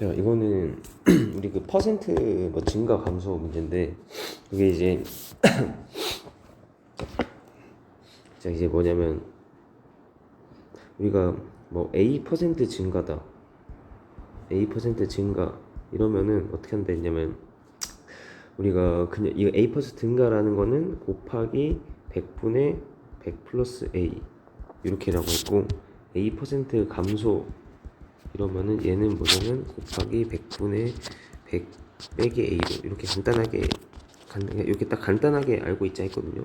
자, 이거는 우리 그 퍼센트 뭐 증가 감소 문제인데, 이게 이제 자 이제 뭐냐면 우리가 뭐 A% 증가다, A% 증가 이러면은 어떻게 한다 했냐면, 우리가 그냥 이거 A% 증가라는 거는 곱하기 100분의 100 플러스 A 이렇게라고 했고, A% 감소 이러면은 얘는 뭐냐면 곱하기 100분의 100 빼기 A로 이렇게 이렇게 딱 간단하게 알고 있자 했거든요.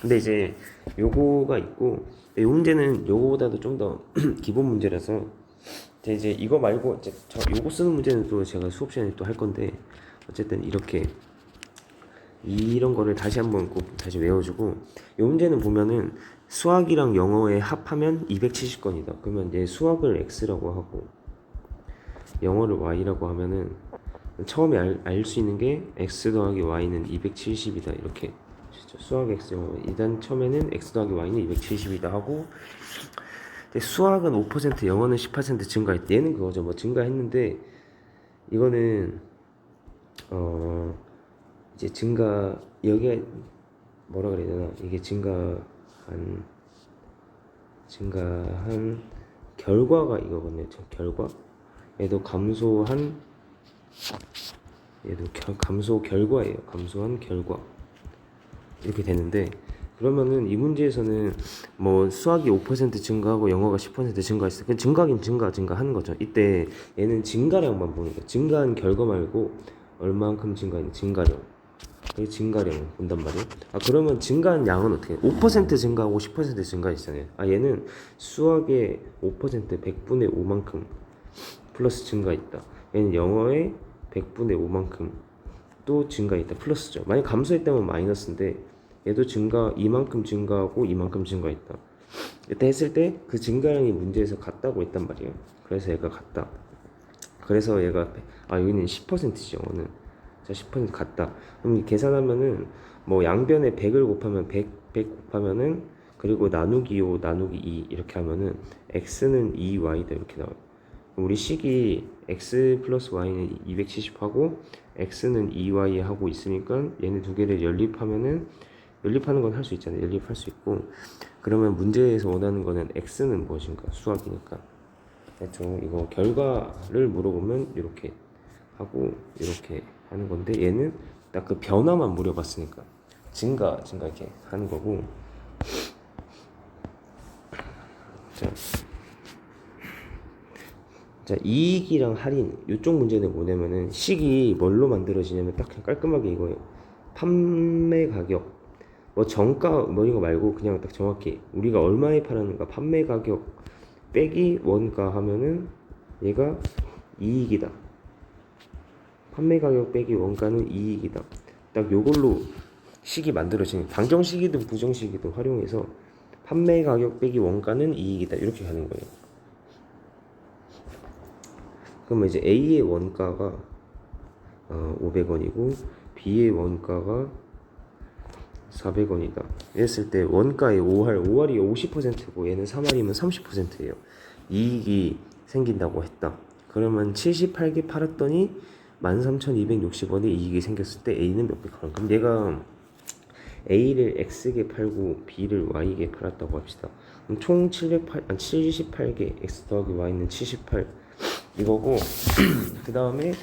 근데 이제 요거가 있고, 이 문제는 요거보다도 좀 더 기본 문제라서 이제 이거 말고 이제 요거 쓰는 문제는 또 제가 수업 시간에 또 할 건데, 어쨌든 이렇게 이런 거를 다시 한번 꼭 다시 외워주고, 이 문제는 보면은 수학이랑 영어에 합하면 270건이다. 그러면 이제 수학을 X라고 하고 영어를 Y라고 하면은 처음에 알 수 있는 게 X 더하기 Y는 270이다 이렇게. 수학 X 영어 일단 처음에는 X 더하기 Y는 270이다 하고, 수학은 5% 영어는 10% 증가했대. 얘는 그거죠. 뭐 증가했는데 이거는 이제 여기에 뭐라 그래야 되나, 이게 증가한 결과가 이거거든요. 결과. 얘도 감소 결과예요. 감소한 결과 이렇게 되는데, 그러면은 이 문제에서는 뭐 수학이 5% 증가하고 영어가 10% 증가했어. 그 증가하긴 증가하는 거죠. 이때 얘는 증가량만 보는 거예요. 증가한 결과 말고 얼만큼 증가했는 증가량. 이 증가량 본단 말이에요. 그러면 증가한 양은 어떻게 해? 5% 증가하고 10% 증가했잖아요. 얘는 수학의 5% 100분의 5만큼 플러스 증가했다. 얘는 영어의 100분의 5만큼 또 증가했다. 플러스죠. 만약 감소했다면 마이너스인데, 얘도 이만큼 증가하고 이만큼 증가했다. 이때 했을 때 그 증가량이 문제에서 같다고 했단 말이에요. 그래서 얘가 같다. 그래서 얘가 여기는 10%지 영어는. 자, 10% 같다. 그럼 계산하면은 뭐 양변에 100을 곱하면 100 곱하면은, 그리고 나누기 5 나누기 2 이렇게 하면은 x는 2y다 이렇게 나와요. 우리 식이 x 플러스 y는 270하고 x는 2y 하고 있으니까 얘네 두 개를 연립하는 건 할 수 있잖아요. 연립할 수 있고, 그러면 문제에서 원하는 거는 x는 무엇인가, 수학이니까. 그렇죠. 이거 결과를 물어보면 이렇게 하고 이렇게 하는 건데, 얘는 딱 그 변화만 물어봤으니까 증가 이렇게 하는 거고. 자, 이익이랑 할인 이쪽 문제는 뭐냐면은, 식이 뭘로 만들어지냐면 딱 그냥 깔끔하게 이거예요. 판매 가격 뭐 정가 뭐 이거 말고 그냥 딱 정확히 우리가 얼마에 팔았는가, 판매 가격 빼기 원가 하면은 얘가 이익이다. 판매 가격 빼기 원가는 이익이다. 딱 요걸로 식이 만들어지는, 방정식이든 부정식이든 활용해서 판매 가격 빼기 원가는 이익이다 이렇게 하는 거예요. 그러면 이제 A의 원가가 500원이고 B의 원가가 400원이다. 이랬을 때 원가의 5할이 50%고 얘는 3할이면 30%예요. 이익이 생긴다고 했다. 그러면 78개 팔았더니 13,260원의 이익이 생겼을 때 A는 몇 개 팔아? 그럼 얘가 A를 X개 팔고 B를 Y개 팔았다고 합시다. 그럼 총 78개 X 더하기 Y는 78 이거고, 그 다음에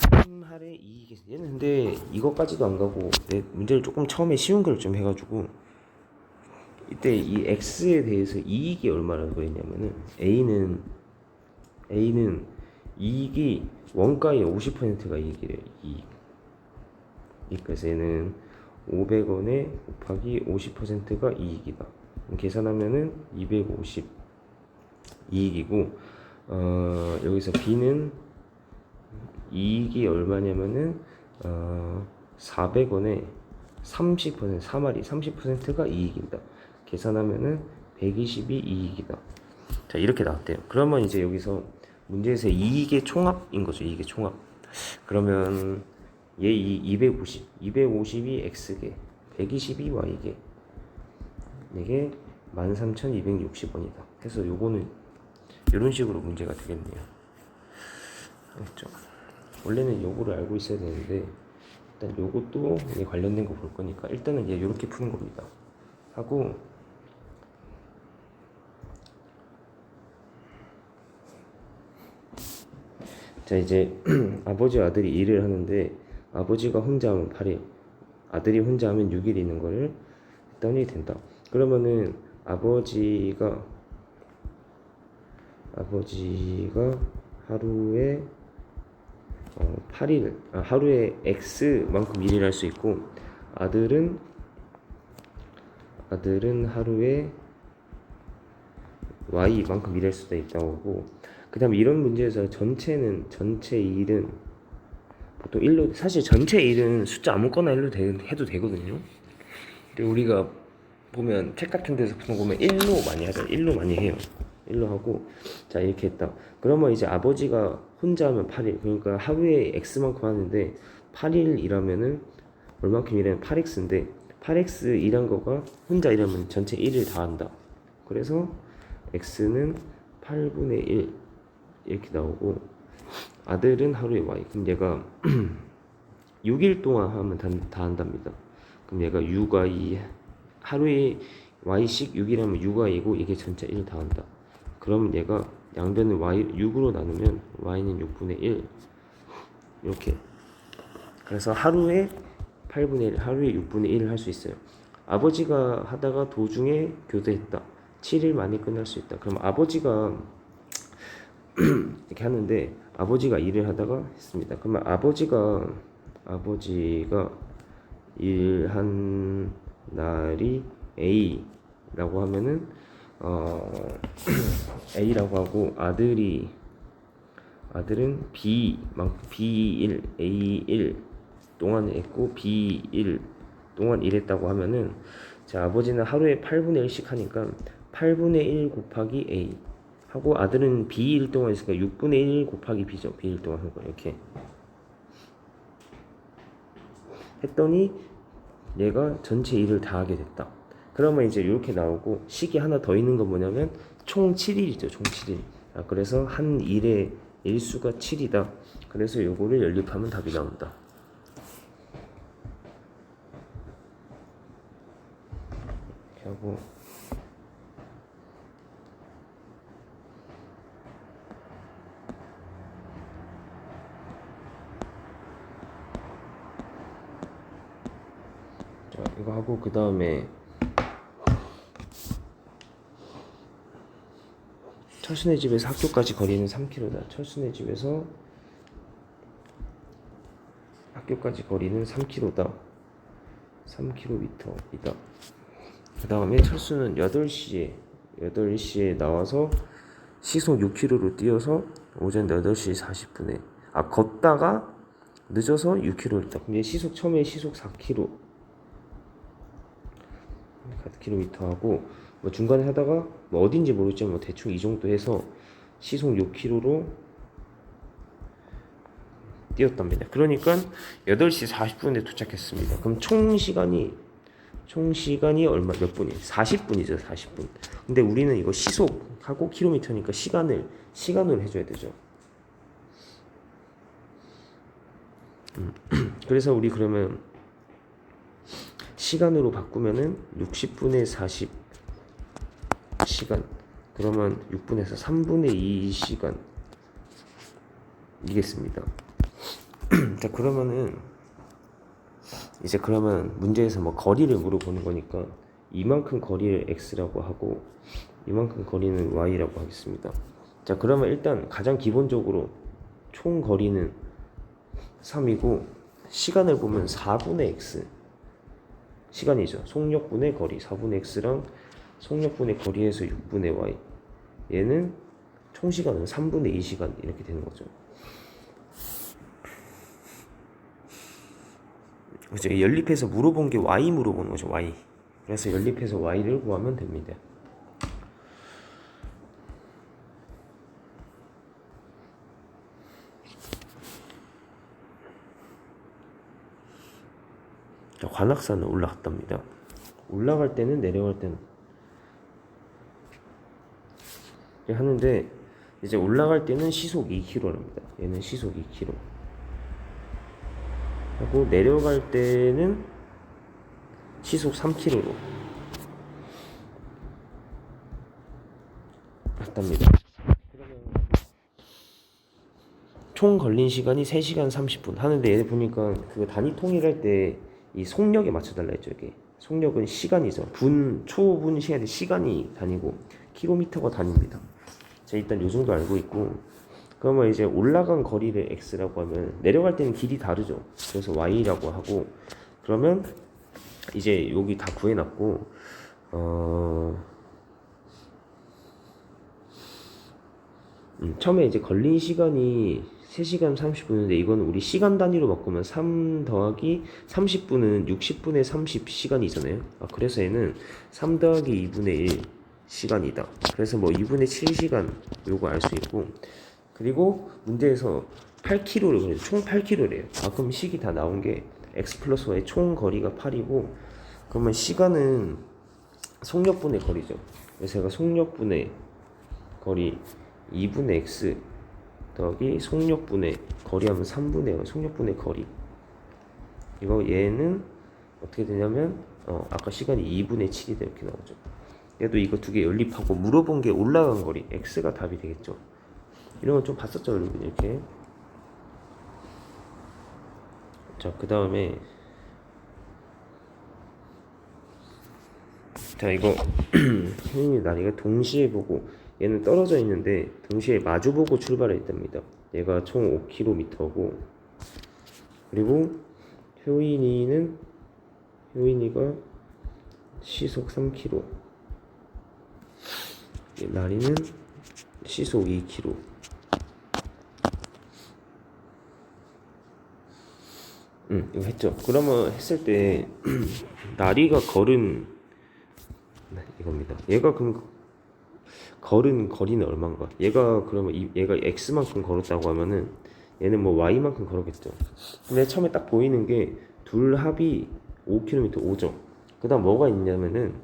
3할의 이익이, 얘는 근데 이거까지도 안 가고 내 문제를 조금 처음에 쉬운 걸 좀 해가지고, 이때 이 X에 대해서 이익이 얼마라고 그랬냐면은, A는 이익이 원가의 50%가 이익이래요. 이익. 그래서 얘는 500원에 곱하기 50%가 이익이다. 계산하면은 250 이익이고, 여기서 B는 이익이 얼마냐면은 400원에 30% 3할이 30%가 이익이다. 계산하면은 120이 이익이다. 자, 이렇게 나왔대요. 그러면 이제 여기서 문제에서 이익의 총합인 거죠. 이익의 총합. 그러면 얘 250이 X개, 120이 Y개. 이게 13,260원이다. 그래서 요거는 이런 식으로 문제가 되겠네요. 알겠죠? 원래는 요거를 알고 있어야 되는데 일단 요것도 관련된 거 볼 거니까 일단은 얘 요렇게 푸는 겁니다. 하고 자 이제 아버지와 아들이 일을 하는데 아버지가 혼자 하면 8일, 아들이 혼자 하면 6일 있는 거를 했더니 된다. 그러면은 아버지가 하루에 8일, 하루에 X만큼 일을 할 수 있고 아들은 하루에 Y만큼 일할 수도 있다고 하고, 그 다음에 이런 문제에서 전체 일은 보통 1로, 사실 전체 일은 숫자 아무거나 1로 해도 되거든요. 근데 우리가 보면 책 같은 데서 보면 1로 많이 하죠. 1로 많이 해요. 1로 하고, 자 이렇게 했다. 그러면 이제 아버지가 혼자 하면 8일, 그러니까 하루에 X만큼 하는데 8일 일하면은 얼만큼 일하면 8X인데 8X 일한 거가 혼자 일하면 전체 1을 다 한다. 그래서 X는 8분의 1 이렇게 나오고, 아들은 하루에 Y, 그럼 얘가 6일 동안 하면 다 한답니다. 그럼 얘가 6Y, 하루에 Y씩 6일 하면 6Y이고 이게 전체 1 다 한다. 그럼 얘가 양변을 Y 6으로 나누면 Y는 6분의 1 이렇게. 그래서 하루에 8분의 1, 하루에 6분의 1을 할 수 있어요. 아버지가 하다가 도중에 교대했다. 7일 만에 끝날 수 있다. 그럼 아버지가 이렇게 하는데 아버지가 일을 하다가 했습니다. 그러면 아버지가 일한 날이 A라고 하면은 A라고 하고, 아들은 B1 A1 동안 했고 B1 동안 일했다고 하면은, 자 아버지는 하루에 8분의 1씩 하니까 8분의 1 곱하기 A 하고, 아들은 B1 동안 있으니까 6분의 1 곱하기 B죠. B1 동안 한 거 이렇게 했더니 얘가 전체 일을 다 하게 됐다. 그러면 이제 이렇게 나오고, 식이 하나 더 있는 건 뭐냐면 총 7일이죠. 총 7일. 그래서 한 일의 일수가 7이다. 그래서 요거를 연립하면 답이 나온다. 이렇게 하고, 자 이거 하고, 그 다음에 철순의 집에서 학교까지 거리는 3km다. 철순의 집에서 학교까지 거리는 3km다. 3km이다. 그 다음에 철수는 8시에 나와서 시속 6km로 뛰어서 오전 8시 40분에 걷다가 늦어서 6km를 했다. 근데 처음에 시속 4km 하고, 뭐 중간에 하다가 뭐 어딘지 모르겠지만 뭐 대충 이 정도 해서 시속 6km로 뛰었답니다. 그러니까 8시 40분에 도착했습니다. 그럼 총 시간이 몇 분이에요? 40분이죠. 40분. 근데 우리는 이거 시속하고 킬로미터니까 시간으로 해줘야 되죠. 그래서 우리 그러면 시간으로 바꾸면은 60분의 40시간, 그러면 6분에서 3분의 2시간 이겠습니다. 자 그러면은 이제 문제에서 뭐 거리를 물어보는 거니까 이만큼 거리를 x라고 하고 이만큼 거리는 y라고 하겠습니다. 자 그러면 일단 가장 기본적으로 총 거리는 3이고 시간을 보면 4분의 x 시간이죠. 속력분의 거리 4분의 x랑 속력분의 거리에서 6분의 y, 얘는 총 시간은 3분의 2시간 이렇게 되는 거죠. 그렇죠. 연립해서 물어본 게 y 물어보는 거죠. y. 그래서 연립해서 y를 구하면 됩니다. 자, 관악산을 올라갔답니다. 올라갈 때는 내려갈 때는 하는데 이제 올라갈 때는 시속 2km랍니다. 얘는 시속 2km. 하고 내려갈 때는 시속 3km로 갔답니다. 그러면 총 걸린 시간이 3시간 30분 하는데 얘네 보니까 그 단위 통일할 때 이 속력에 맞춰달라 했죠. 이게 속력은 시간이죠. 초분 시간이 시간이 단위고 킬로미터가 단위입니다. 자, 일단 요 정도 알고 있고, 그러면 이제 올라간 거리를 x라고 하면 내려갈 때는 길이 다르죠. 그래서 y라고 하고, 그러면 이제 여기 다 구해놨고, 처음에 이제 걸린 시간이 3시간 30분인데 이거는 우리 시간 단위로 바꾸면 3 더하기 30분은 60분의 30시간이잖아요. 그래서 얘는 3 더하기 2분의 1 시간이다. 그래서 뭐 2분의 7시간 요거 알 수 있고, 그리고 문제에서 8km를 그래서 총 8km래요. 그럼 식이 다 나온 게 x 플러스 y 총 거리가 8이고, 그러면 시간은 속력분의 거리죠. 그래서 제가 속력분의 거리 2분의 x 더하기 속력분의 거리 하면 3분의 속력분의 거리, 이거 얘는 어떻게 되냐면 아까 시간이 2분의 7이다 이렇게 나오죠. 얘도 이거 두 개 연립하고 물어본 게 올라간 거리 x가 답이 되겠죠. 이런 거 좀 봤었죠 여러분. 이렇게. 자, 그 다음에 자, 이거 선생님이 나리가 동시에 보고 얘는 떨어져 있는데 동시에 마주보고 출발했답니다. 얘가 총 5km고, 그리고 효인이가 시속 3km, 나리는 시속 2km. 이거 했죠. 그러면 했을 때 나리가 걸은 이겁니다. 얘가 그럼 걸은 거리는 얼마인가? 얘가 그러면 얘가 x만큼 걸었다고 하면은 얘는 뭐 y만큼 걸었겠죠. 근데 처음에 딱 보이는 게 둘 합이 5km 오죠. 그다음 뭐가 있냐면은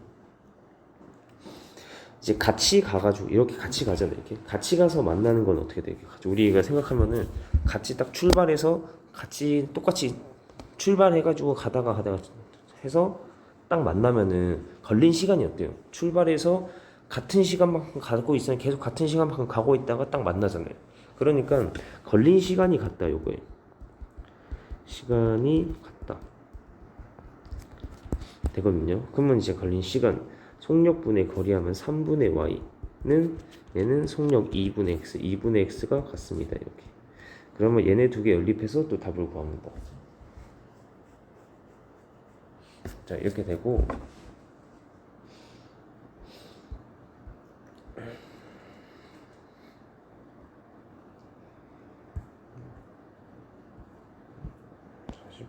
이제 같이 가가지고 이렇게 같이 가잖아요. 이렇게 같이 가서 만나는 건 어떻게 되게 우리가 생각하면은 같이 딱 출발해서 같이 똑같이 출발해가지고 가다가 해서 딱 만나면은 걸린 시간이 어때요? 출발해서 같은 시간만큼 가고 있으면 계속 같은 시간만큼 가고 있다가 딱 만나잖아요. 그러니까 걸린 시간이 같다 요거예요. 시간이 같다 되거든요. 그러면 이제 걸린 시간 속력분의 거리하면 3분의 y는 얘는 속력 2분의 x, 2분의 x가 같습니다. 이렇게. 그러면 얘네 두 개 연립해서 또 답을 구합니다. 자, 이렇게 되고,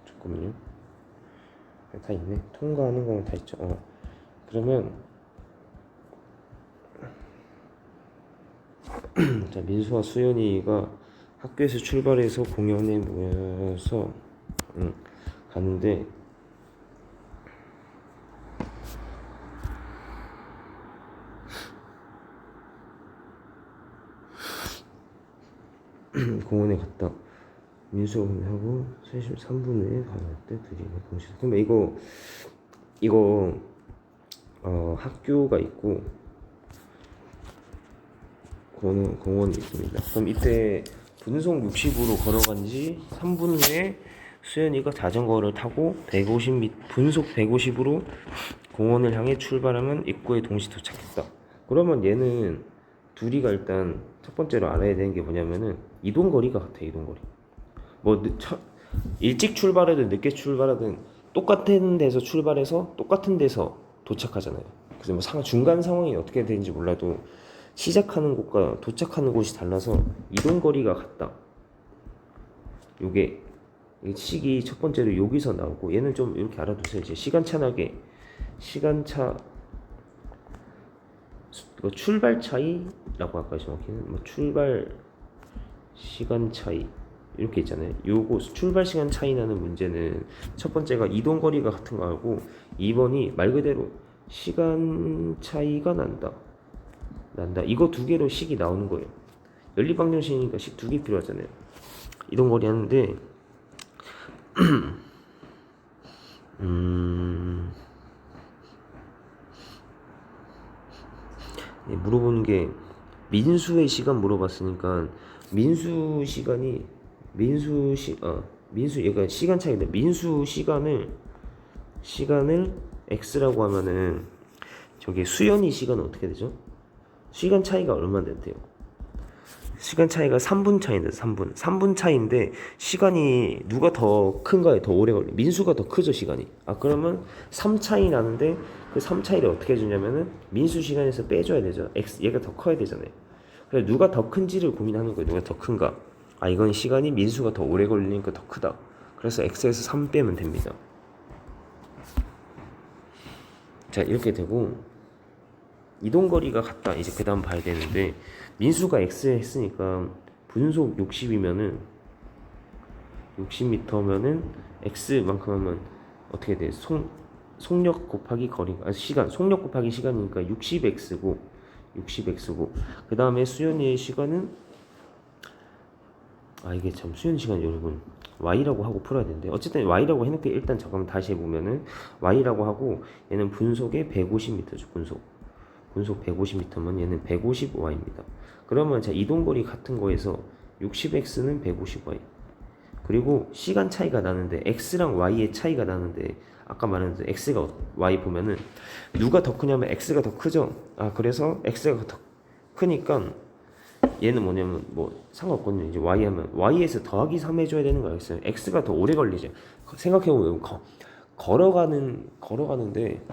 잠깐만요. 다 있네. 통과하는 거는 다 있죠. 그러면 자, 민수와 수연이가 학교에서 출발해서 공연에 모여서 가는데 공원에 갔다. 민수가 하고 3시 3분에 가는 때 드리고 동시에. 그럼 이거 학교가 있고 공원이 있습니다. 그럼 이때 분속 60으로 걸어간 지 3분 후에 수연이가 자전거를 타고 150m, 분속 150으로 공원을 향해 출발하면 입구에 동시 도착했다. 그러면 얘는 둘이가 일단 첫 번째로 알아야 되는 게 뭐냐면은 이동거리가 같아. 이동거리. 뭐 일찍 출발하든 늦게 출발하든 똑같은 데서 출발해서 똑같은 데서 도착하잖아요. 그래서 뭐 중간 상황이 어떻게 되는지 몰라도 시작하는 곳과 도착하는 곳이 달라서 이동거리가 같다. 요게 식이 첫 번째로 여기서 나오고, 얘는 좀 이렇게 알아두세요. 이제 시간차 이거 출발 차이라고 할까요? 정확히는 뭐 출발 시간 차이 이렇게 있잖아요. 요거 출발 시간 차이 나는 문제는 첫 번째가 이동 거리가 같은 거 하고, 2번이 말 그대로 시간 차이가 난다. 이거 두 개로 식이 나오는 거예요. 연립방정식이니까 식 두 개 필요하잖아요. 이동거리 하는데 물어보는 게 민수의 시간 물어봤으니까 민수 얘가 시간 차이인데 민수 시간을 x라고 하면은 저기 수연이 시간은 어떻게 되죠? 시간 차이가 얼마 된대요? 시간 차이가 3분 차이인데 3분 차이인데 시간이 누가 더 큰가요? 더 오래 걸려. 민수가 더 크죠 시간이. 그러면 3 차이 나는데 그 3 차이를 어떻게 해주냐면은 민수 시간에서 빼줘야 되죠. x 얘가 더 커야 되잖아요. 그래서 누가 더 큰지를 고민하는 거예요. 누가 더 큰가? 이건 시간이 민수가 더 오래 걸리니까 더 크다. 그래서 x에서 3 빼면 됩니다. 자 이렇게 되고 이동거리가 같다. 이제 그 다음 봐야 되는데 민수가 x 했으니까 분속 60이면은 60m면은 x만큼 하면 어떻게 돼? 속력 곱하기 거리가 시간 속력 곱하기 시간이니까 60x고 그 다음에 수연이의 시간은 이게 참 수연 시간 여러분 y라고 하고 풀어야 되는데 어쨌든 y라고 해놓게 일단 잠깐만 다시 해보면은 y라고 하고 얘는 분속에 150m죠. 분속 150m면 얘는 150y입니다. 그러면 자 이동거리 같은 거에서 60x는 150y 그리고 시간 차이가 나는데 x랑 y의 차이가 나는데 아까 말했는데 x가 y 보면은 누가 더 크냐면 x가 더 크죠. 그래서 x가 더 크니까 얘는 뭐냐면 뭐 상관없거든요. 이제 y 하면 y에서 더하기 3 해줘야 되는 거였어요. x가 더 오래 걸리죠. 생각해보면 걸어가는데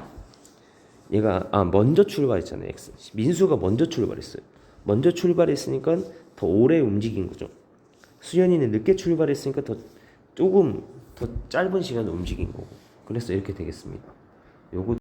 얘가 먼저 출발했잖아요. x 민수가 먼저 출발했어요. 먼저 출발했으니까 더 오래 움직인 거죠. 수연이는 늦게 출발했으니까 조금 더 짧은 시간을 움직인 거고. 그래서 이렇게 되겠습니다. 요거